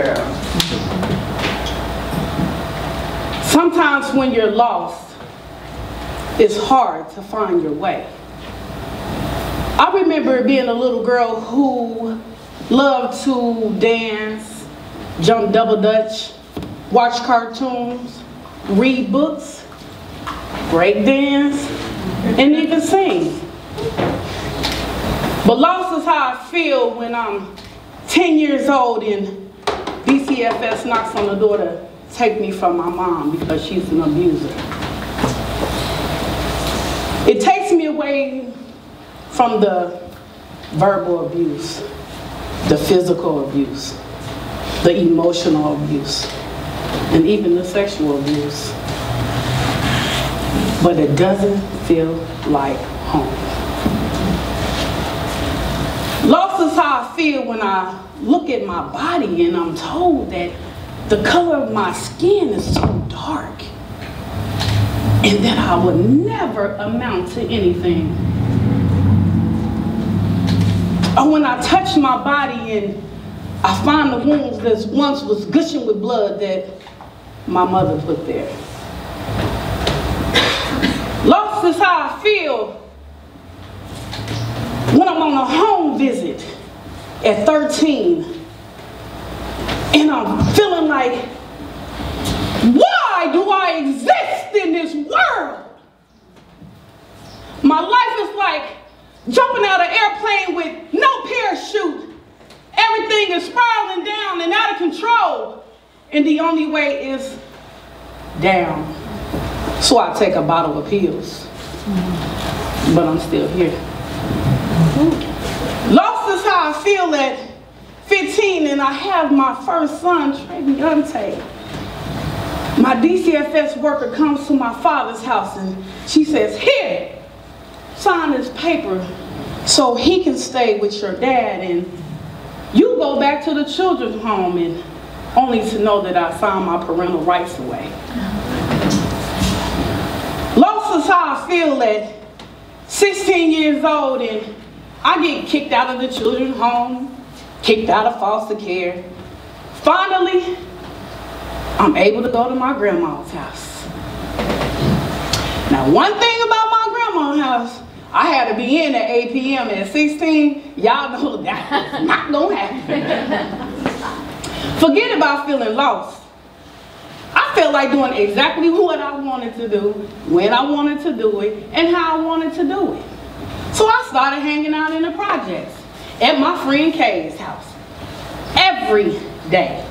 girl. Sometimes when you're lost, it's hard to find your way. I remember being a little girl who loved to dance, jump double dutch, watch cartoons, read books, break dance, and even sing. But lost is how I feel when I'm 10 years old and DCFS knocks on the door to take me from my mom because she's an abuser. It takes me away from the verbal abuse, the physical abuse, the emotional abuse, and even the sexual abuse. But it doesn't feel like home. Lost is how I feel when I look at my body and I'm told that the color of my skin is so dark and that I would never amount to anything. Or when I touch my body and I find the wounds that once was gushing with blood that my mother put there. Lost is how I feel when I'm on a home visit at 13 and I'm feeling like, why do I exist in this world? My life is like jumping out of an airplane with no parachute. Everything is spiraling down and out of control. And the only way is down. So I take a bottle of pills. But I'm still here. Lost is how I feel at 15 and I have my first son, Trey. My DCFS worker comes to my father's house and she says, here, sign this paper so he can stay with your dad and you go back to the children's home, and only to know that I signed my parental rights away. Lost is how I feel at 16 years old and I get kicked out of the children's home, kicked out of foster care. Finally, I'm able to go to my grandma's house. Now, one thing about my grandma's house, I had to be in at 8 p.m. at 16. Y'all know that was not gonna happen. Forget about feeling lost. I felt like doing exactly what I wanted to do, when I wanted to do it, and how I wanted to do it. So I started hanging out in the projects at my friend Kay's house every day.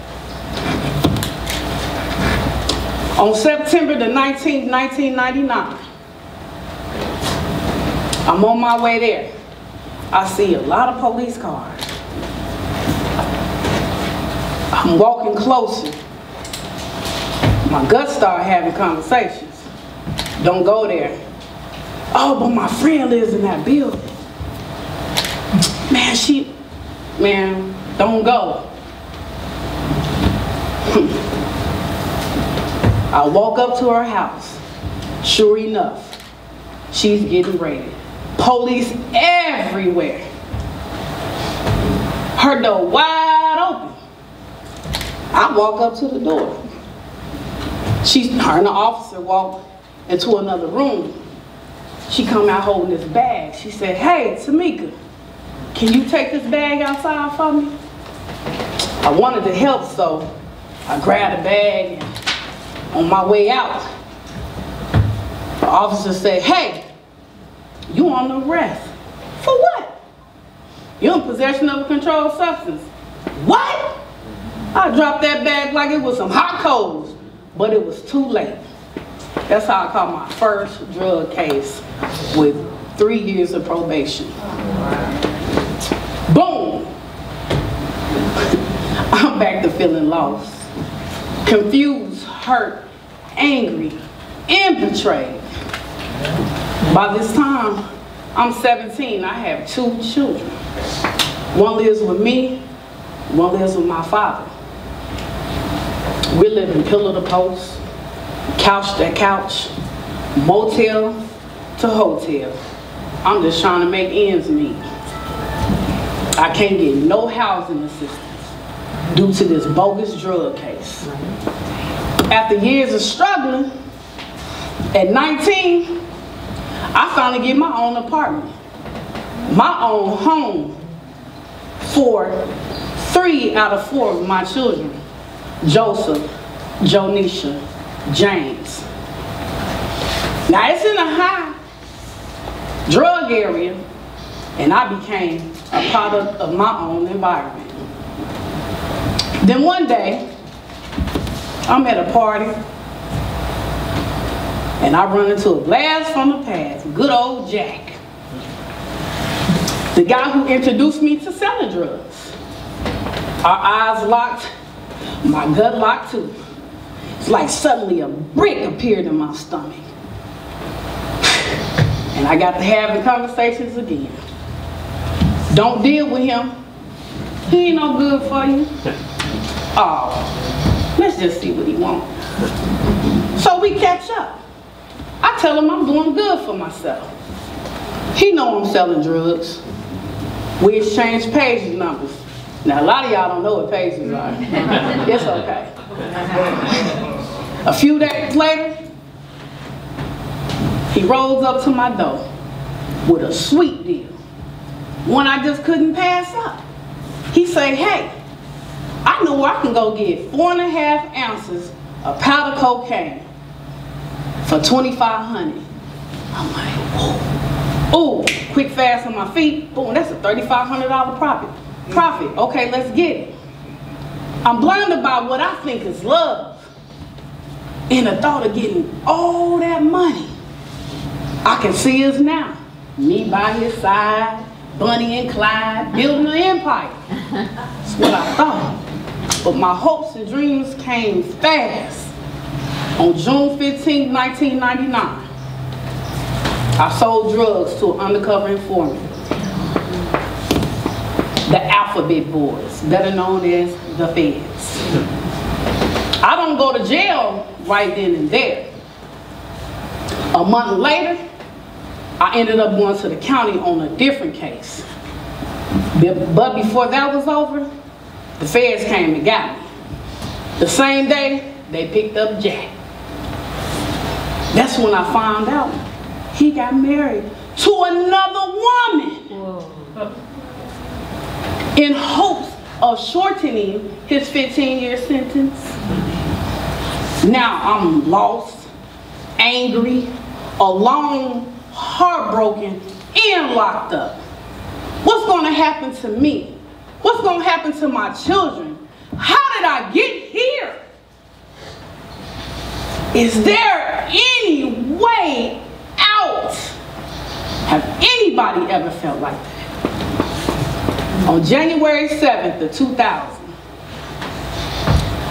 On September the 19th, 1999, I'm on my way there. I see a lot of police cars. I'm walking closer. My guts start having conversations. Don't go there. Oh, but my friend lives in that building. Man, don't go. I walk up to her house. Sure enough, she's getting raided. Police everywhere. Her door wide open. I walk up to the door. Her and the officer walk into another room. She come out holding this bag. She said, hey, Tamika, can you take this bag outside for me? I wanted to help, so I grabbed the bag and on my way out, the officer said, hey, you on arrest. For what? You're in possession of a controlled substance. What? I dropped that bag like it was some hot coals, but it was too late. That's how I caught my first drug case with 3 years of probation. Boom! I'm back to feeling lost, confused, hurt, angry, and betrayed. By this time, I'm 17. I have 2 children. One lives with me, one lives with my father. We live in pillar to post, couch to couch, motel to hotel. I'm just trying to make ends meet. I can't get no housing assistance. due to this bogus drug case. After years of struggling, at 19, I finally get my own apartment, my own home for 3 out of 4 of my children, Joseph, Jonisha, James. Now it's in a high drug area, and I became a product of my own environment. Then one day, I'm at a party, and I run into a blast from the past, good old Jack. The guy who introduced me to selling drugs. Our eyes locked, my gut locked too. It's like suddenly a brick appeared in my stomach. And I got to having conversations again. Don't deal with him. He ain't no good for you. Oh, let's just see what he wants. So we catch up. I tell him I'm doing good for myself. He know I'm selling drugs. We exchange page numbers. Now a lot of y'all don't know what pages are. It's okay. A few days later, he rolls up to my door with a sweet deal, one I just couldn't pass up. He say, hey, I know where I can go get 4.5 ounces of powder cocaine for $2,500. I'm like, whoa. Ooh, quick fast on my feet, boom, that's a $3,500 profit. Okay, let's get it. I'm blinded by what I think is love, and the thought of getting all that money. I can see us now, me by his side, Bunny and Clyde, building an empire. That's what I thought. But my hopes and dreams came fast. On June 15, 1999, I sold drugs to an undercover informant. The Alphabet Boys, better known as the Feds. I don't go to jail right then and there. A month later, I ended up going to the county on a different case. But before that was over, the feds came and got me. The same day, they picked up Jack. That's when I found out he got married to another woman. Whoa. In hopes of shortening his 15-year sentence. Now I'm lost, angry, alone, heartbroken, and locked up. What's going to happen to me? What's going to happen to my children? How did I get here? Is there any way out? Have anybody ever felt like that? On January 7th of 2000,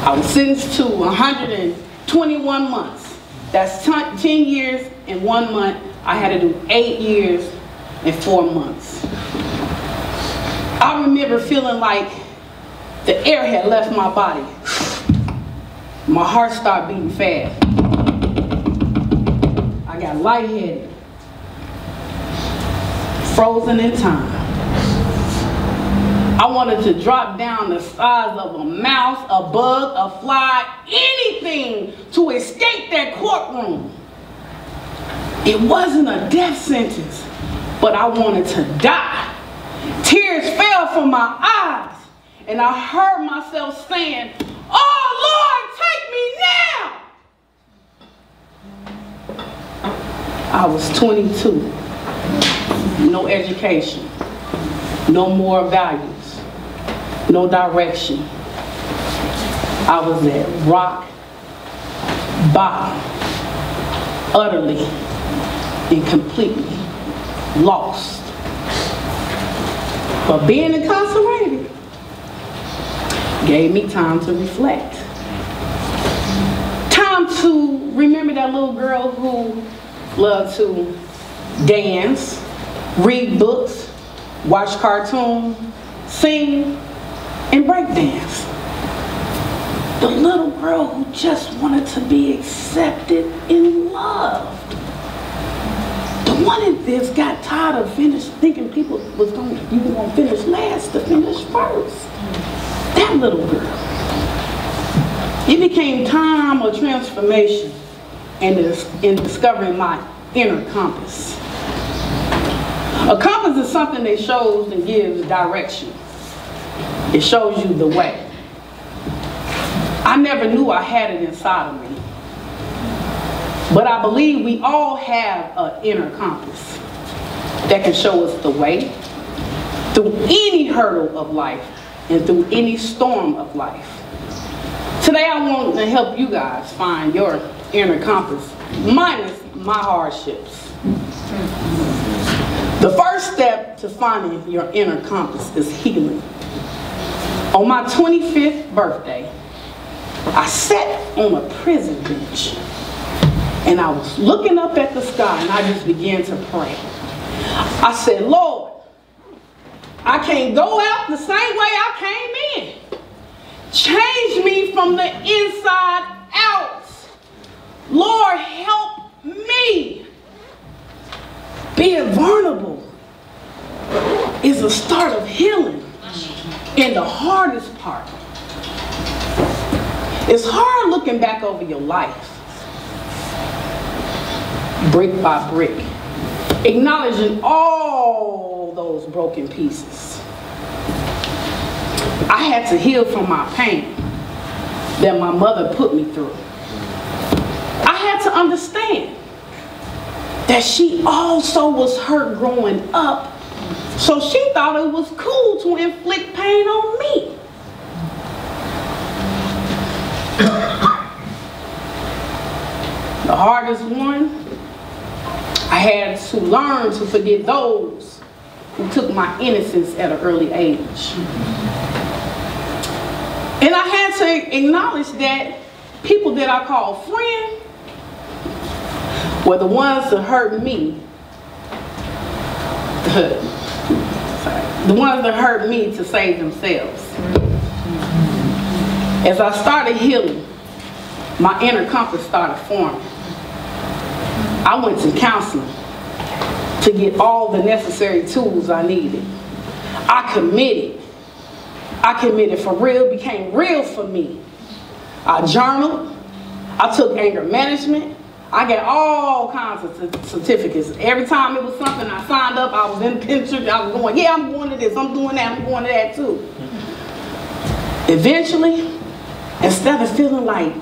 I was sentenced to 121 months. That's 10 years and 1 month. I had to do 8 years and 4 months. I remember feeling like the air had left my body. My heart started beating fast. I got lightheaded, frozen in time. I wanted to drop down the size of a mouse, a bug, a fly, anything to escape that courtroom. It wasn't a death sentence, but I wanted to die. Tears fell from my eyes, and I heard myself saying, "Oh Lord, take me now!" I was 22, no education, no more values, no direction. I was at rock bottom, utterly and completely lost. But being incarcerated gave me time to reflect. Time to remember that little girl who loved to dance, read books, watch cartoons, sing, and break dance. The little girl who just wanted to be accepted and loved. The one that got tired of thinking people was you were gonna finish last to finish first. That little girl. It became time of transformation in discovering my inner compass. A compass is something that shows and gives direction. It shows you the way. I never knew I had it inside of me. But I believe we all have an inner compass that can show us the way through any hurdle of life and through any storm of life. Today I want to help you guys find your inner compass, minus my hardships. The first step to finding your inner compass is healing. On my 25th birthday, I sat on a prison bench and I was looking up at the sky and I just began to pray. I said, Lord, I can't go out the same way I came in. Change me from the inside out. Lord, help me. Being vulnerable is a start of healing. And the hardest part, it's hard looking back over your life, brick by brick, acknowledging all those broken pieces. I had to heal from my pain that my mother put me through. I had to understand that she also was hurt growing up, so she thought it was cool to inflict pain on me. The hardest one, I had to learn to forget those who took my innocence at an early age. And I had to acknowledge that people that I call friends were the ones that hurt me. The ones that hurt me to save themselves. As I started healing, my inner compass started forming. I went to counseling to get all the necessary tools I needed. I committed for real, became real for me. I journaled, I took anger management, I got all kinds of certificates. Every time it was something I signed up, I was in pictures, I was going, yeah, I'm going to this, I'm doing that, I'm going to that too. Eventually, instead of feeling like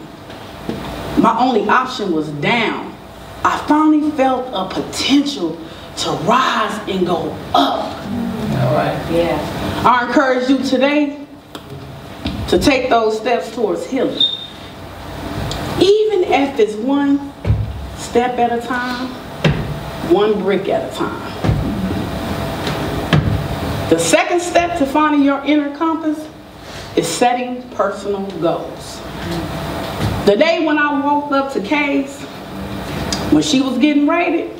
my only option was down, I finally felt a potential to rise and go up. All right. Yeah. I encourage you today to take those steps towards healing. Even if it's one step at a time, one brick at a time. The second step to finding your inner compass is setting personal goals. The day when I walked up to Kay's, when she was getting raided,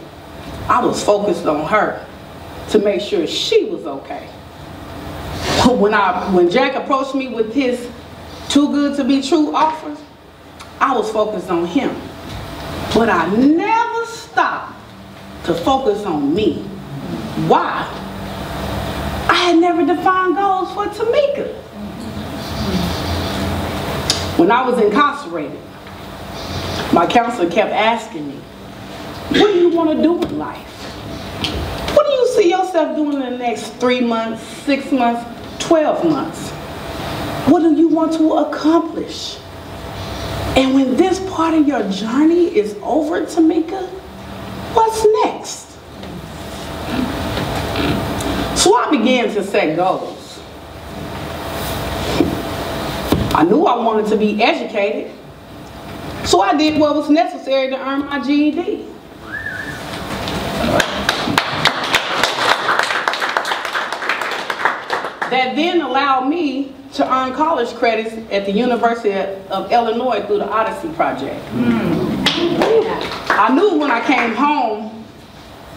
I was focused on her to make sure she was okay. When Jack approached me with his too good to be true offers, I was focused on him. But I never stopped to focus on me. Why? I had never defined goals for Tamika. When I was incarcerated, my counselor kept asking me, what do you want to do in life? What do you see yourself doing in the next 3 months, 6 months, 12 months? What do you want to accomplish? And when this part of your journey is over, Tamika, what's next? So I began to set goals. I knew I wanted to be educated, so I did what was necessary to earn my GED. That then allowed me to earn college credits at the University of Illinois through the Odyssey Project. I knew when I came home,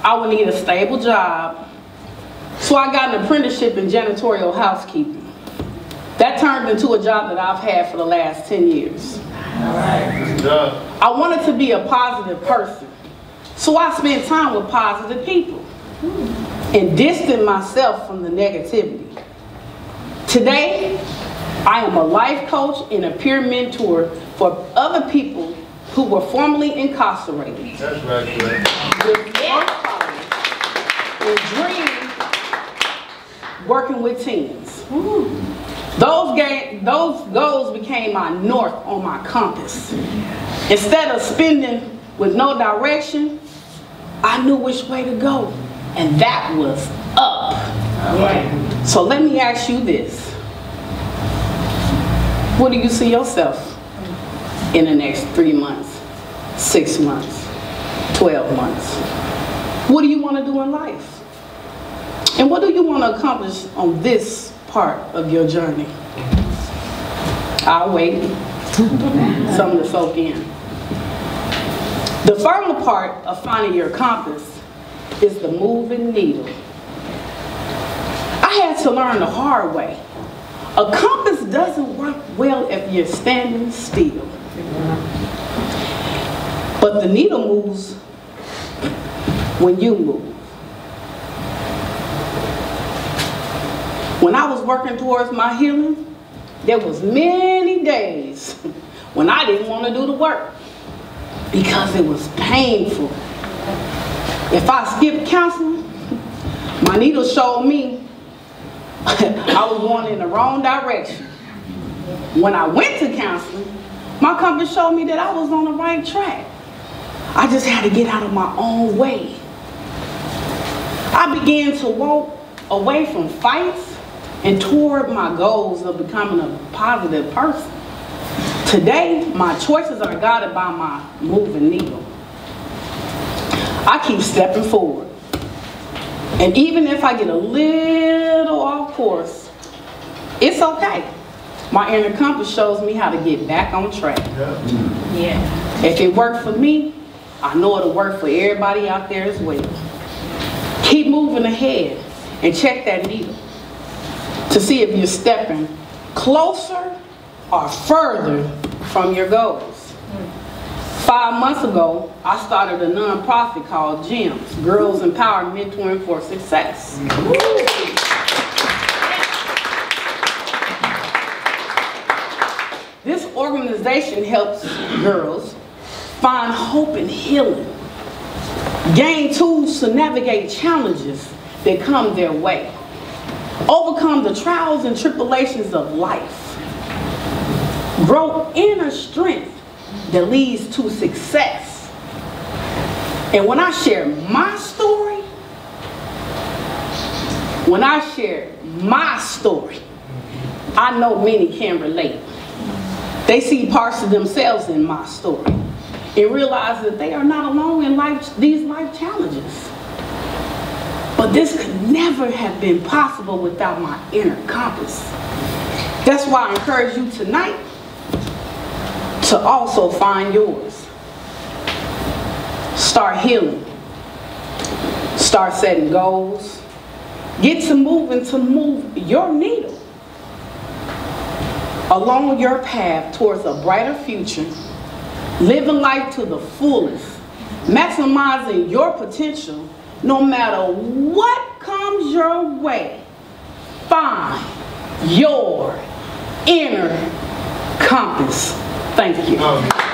I would need a stable job, so I got an apprenticeship in janitorial housekeeping. That turned into a job that I've had for the last 10 years. I wanted to be a positive person, so I spent time with positive people and distanced myself from the negativity. Today, I am a life coach and a peer mentor for other people who were formerly incarcerated. That's right, man. With work and dream working with teens. Those goals became my north on my compass. Instead of spending with no direction, I knew which way to go, and that was up. Right. So let me ask you this. What do you see yourself in the next 3 months, 6 months, 12 months? What do you want to do in life? And what do you want to accomplish on this part of your journey? I'll wait. Something to soak in. The final part of finding your compass is the moving needle. I had to learn the hard way. A compass doesn't work well if you're standing still. But the needle moves when you move. When I was working towards my healing, there was many days when I didn't want to do the work because it was painful. If I skipped counseling, my needle showed me I was going in the wrong direction. When I went to counseling, my compass showed me that I was on the right track. I just had to get out of my own way. I began to walk away from fights and toward my goals of becoming a positive person. Today, my choices are guided by my moving needle. I keep stepping forward. And even if I get a little off course, it's okay. My inner compass shows me how to get back on track. Yeah. If it worked for me, I know it'll work for everybody out there as well. Keep moving ahead and check that needle to see if you're stepping closer or further from your goals. 5 months ago, I started a nonprofit called GEMS, Girls Empowered Mentoring for Success. This organization helps girls find hope and healing, gain tools to navigate challenges that come their way, overcome the trials and tribulations of life, grow inner strength that leads to success. And when I share my story, I know many can relate. They see parts of themselves in my story and realize that they are not alone in these life challenges. But this could never have been possible without my inner compass. That's why I encourage you tonight to also find yours. Start healing. Start setting goals. Get to moving to move your needle along your path towards a brighter future, living life to the fullest, maximizing your potential no matter what comes your way. Find your inner compass. Thank you.